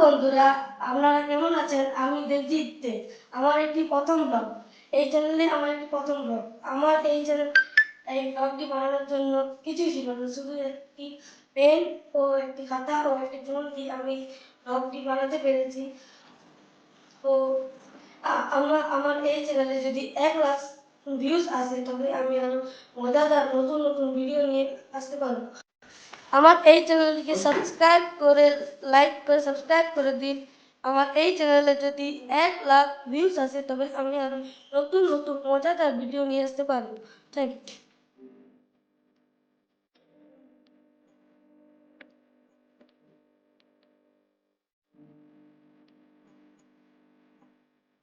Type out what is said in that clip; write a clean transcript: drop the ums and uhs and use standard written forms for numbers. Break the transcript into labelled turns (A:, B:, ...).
A: বন্ধুরা, আপনারা কেমন আছেন? আমি দেবজিৎ দে। আমার একটি প্রথম ব্লগ। এই চ্যানেলে আমার একটি প্রথম ব্লগ। আমার এই ব্লগটি বানানোর জন্য কিছুই ছিল না, শুধু একটি পেন ও একটি খাতা ও একটি ফোন দিয়ে আমি ব্লগটি বানাতে পেরেছি। তো আমার এই চ্যানেলে যদি 1 লাখ ভিউজ আসে তবে আমি আরো মজাদার নতুন নতুন ভিডিও নিয়ে আসতে পারবো। আমার এই চ্যানেলটিকে সাবস্ক্রাইব করে লাইক করে সাবস্ক্রাইব করে দিন। আমার এই চ্যানেলে যদি 1 লাখ ভিউজ আসে তবে আমি আরো নতুন নতুন মজাদার ভিডিও নিয়ে আসতে পারবো। Thank you.